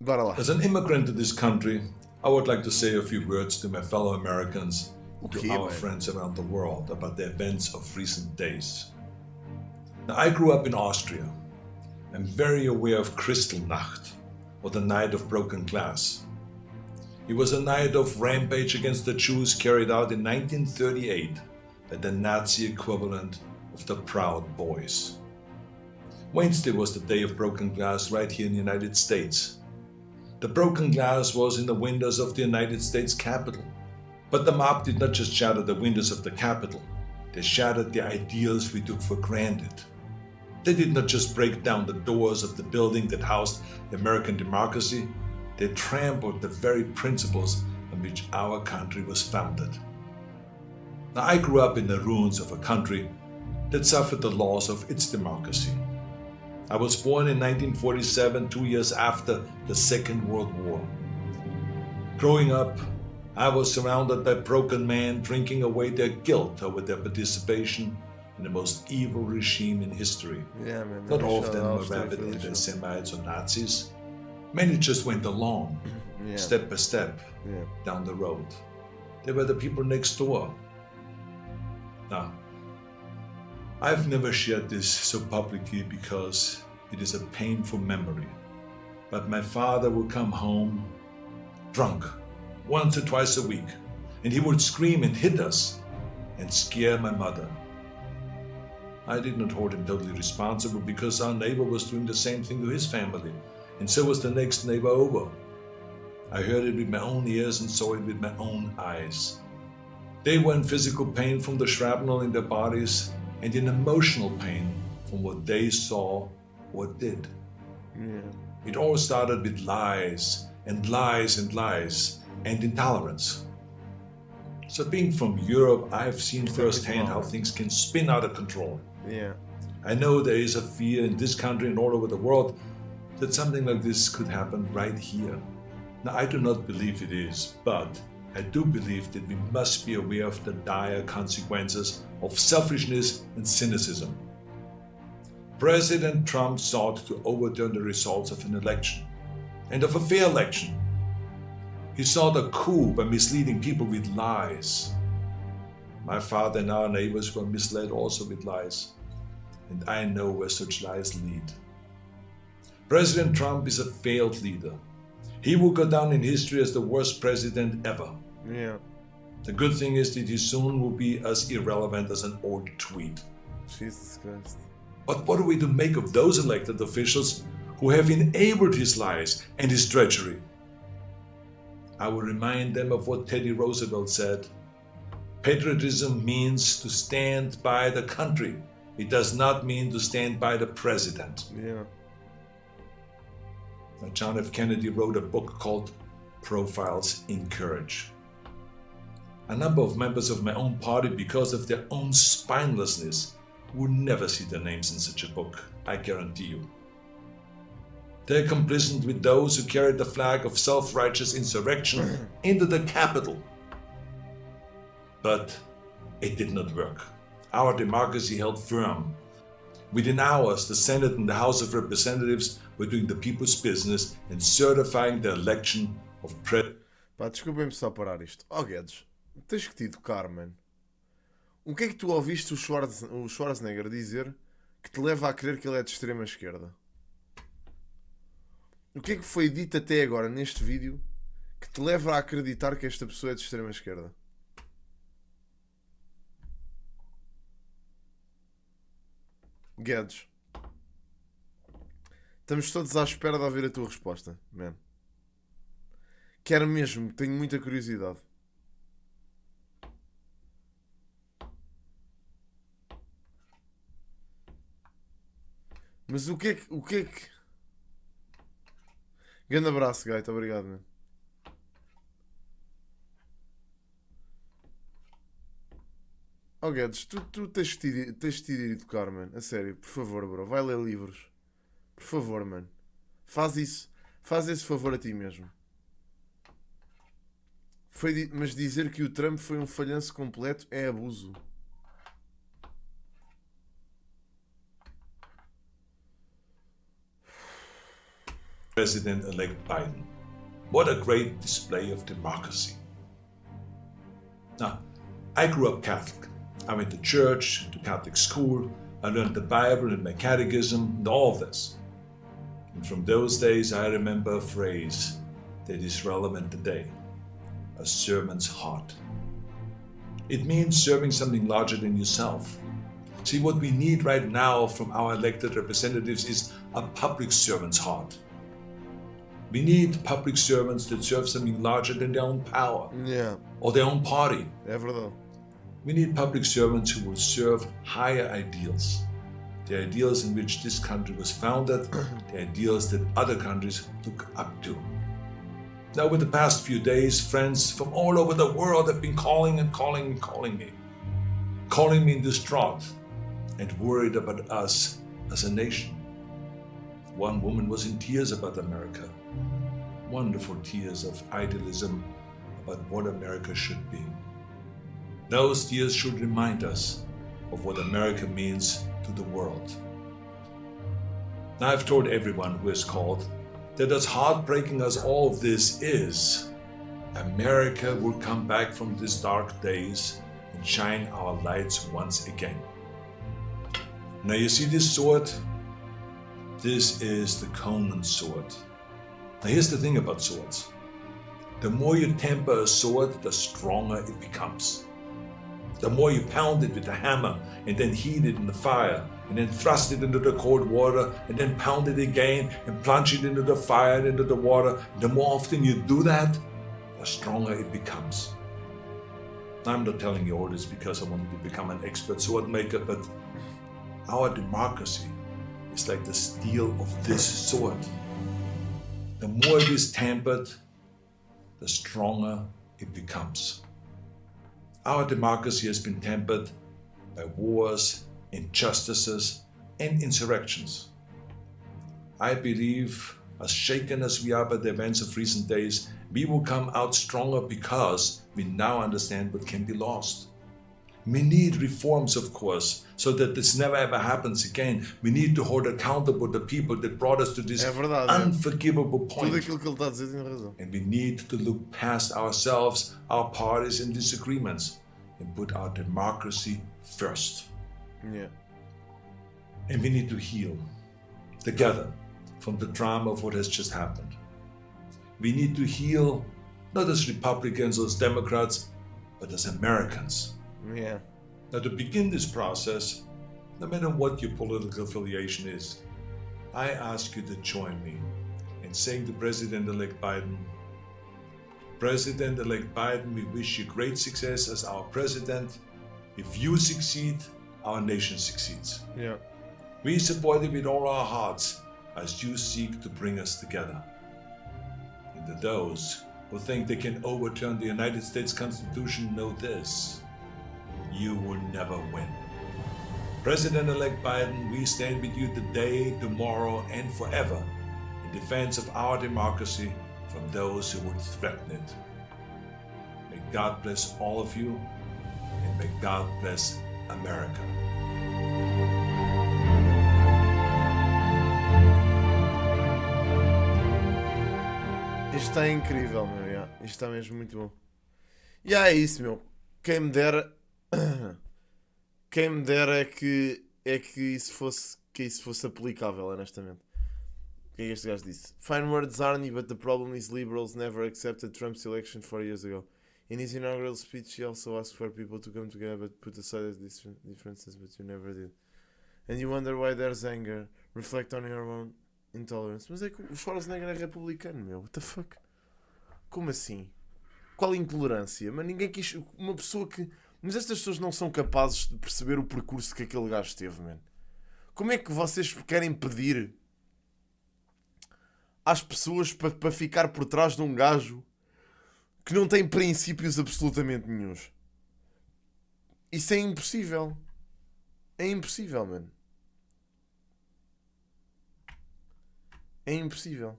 Bora lá. As an immigrant to this country, I would like to say a few words to my fellow Americans and to our friends around the world about the events of recent days. Now, I grew up in Austria. I'm very aware of Kristallnacht, or the Night of Broken Glass. It was a night of rampage against the Jews carried out in 1938 by the Nazi equivalent of the Proud Boys. Wednesday was the day of broken glass right here in the United States. The broken glass was in the windows of the United States Capitol. But the mob did not just shatter the windows of the Capitol, they shattered the ideals we took for granted. They did not just break down the doors of the building that housed American democracy, they trampled the very principles on which our country was founded. Now, I grew up in the ruins of a country that suffered the loss of its democracy. I was born in 1947, 2 years after the Second World War. Growing up, I was surrounded by broken men drinking away their guilt over their participation in the most evil regime in history. Yeah, man. Not all of them were rabid anti-Semites or Nazis. Many just went along, step by step, down the road. They were the people next door. Now, I've never shared this so publicly because it is a painful memory. But my father would come home drunk once or twice a week, and he would scream and hit us and scare my mother. I did not hold him totally responsible because our neighbor was doing the same thing to his family, and so was the next neighbor over. I heard it with my own ears and saw it with my own eyes. They were in physical pain from the shrapnel in their bodies and in emotional pain from what they saw or did. It all started with lies and lies and lies and intolerance. So being from Europe, I've seen firsthand how things can spin out of control. I know there is a fear in this country and all over the world that something like this could happen right here. Now, I do not believe it is, but I do believe that we must be aware of the dire consequences of selfishness and cynicism. President Trump sought to overturn the results of an election, and of a fair election. He sought a coup by misleading people with lies. My father and our neighbors were misled also with lies, and I know where such lies lead. President Trump is a failed leader. He will go down in history as the worst president ever. The good thing is that he soon will be as irrelevant as an old tweet. Jesus Christ. But what are we to make of those elected officials who have enabled his lies and his treachery? I will remind them of what Teddy Roosevelt said. Patriotism means to stand by the country. It does not mean to stand by the president. Now, John F. Kennedy wrote a book called Profiles in Courage. A number of members of my own party, because of their own spinelessness, would never see their names in such a book, I guarantee you. They're complicit with those who carried the flag of self-righteous insurrection into the Capitol. But it did not work. Our democracy held firm. Within hours, the Senate and the House of Representatives were doing the people's business and certifying the election of president. Pá, desculpem-me só parar isto. Guedes, tens que te educar, mano. O que é que tu ouviste o Schwarzenegger dizer que te leva a crer que ele é de extrema esquerda? O que é que foi dito até agora neste vídeo que te leva a acreditar que esta pessoa é de extrema esquerda? Guedes, estamos todos à espera de ouvir a tua resposta, man. Quero mesmo, tenho muita curiosidade. Mas o que é que... Grande abraço, Gaita, obrigado, man. Guedes, tu tens de te ir educar, man. A sério, por favor, bro. Vai ler livros. Por favor, man. Faz isso. Faz esse favor a ti mesmo. Mas dizer que o Trump foi um falhanço completo é abuso. President-elect Biden. What a great display of democracy. Now, I grew up Catholic. I went to church, to Catholic school. I learned the Bible and my catechism and all of this. And from those days, I remember a phrase that is relevant today: a servant's heart. It means serving something larger than yourself. See, what we need right now from our elected representatives is a public servant's heart. We need public servants that serve something larger than their own power or their own party. We need public servants who will serve higher ideals, the ideals in which this country was founded, the ideals that other countries look up to. Now, over the past few days, friends from all over the world have been calling me distraught and worried about us as a nation. One woman was in tears about America, wonderful tears of idealism about what America should be. Those tears should remind us of what America means to the world. Now, I've told everyone who has called that as heartbreaking as all of this is, America will come back from these dark days and shine our lights once again. Now, you see this sword? This is the Conan sword. Now, here's the thing about swords. The more you temper a sword, the stronger it becomes. The more you pound it with a hammer and then heat it in the fire and then thrust it into the cold water and then pound it again and plunge it into the fire and into the water, and the more often you do that, the stronger it becomes. I'm not telling you all this because I wanted to become an expert sword maker, but our democracy is like the steel of this sword. The more it is tempered, the stronger it becomes. Our democracy has been tempered by wars, injustices, and insurrections. I believe, as shaken as we are by the events of recent days, we will come out stronger because we now understand what can be lost. We need reforms, of course, so that this never ever happens again. We need to hold accountable the people that brought us to this unforgivable point. And we need to look past ourselves, our parties and disagreements, and put our democracy first. And we need to heal together from the drama of what has just happened. We need to heal not as Republicans or as Democrats, but as Americans. Now, to begin this process, no matter what your political affiliation is, I ask you to join me in saying to President-elect Biden, President-elect Biden, we wish you great success as our president. If you succeed, our nation succeeds. We support you with all our hearts as you seek to bring us together. And to those who think they can overturn the United States Constitution, know this: you will never win. President-elect Biden, we stand with you today, tomorrow, and forever in defense of our democracy from those who would threaten it. May God bless all of you, and may God bless America. Isto está incrível, meu. Isto está mesmo muito bom. E é isso, meu. Quem me dera que isso fosse aplicável, honestamente. O que é que este gajo disse? Fine words, Arnie, but the problem is liberals never accepted Trump's election 4 years ago. In his inaugural speech, he also asked for people to come together but put aside the differences, but you never did. And you wonder why there's anger. Reflect on your own intolerance. Mas é que o Schwarzenegger é republicano, meu. What the fuck? Como assim? Qual intolerância? Mas ninguém quis... Uma pessoa que... Mas estas pessoas não são capazes de perceber o percurso que aquele gajo teve, man. Como é que vocês querem pedir às pessoas para ficar por trás de um gajo que não tem princípios absolutamente nenhuns? Isso é impossível. É impossível, mano. É impossível.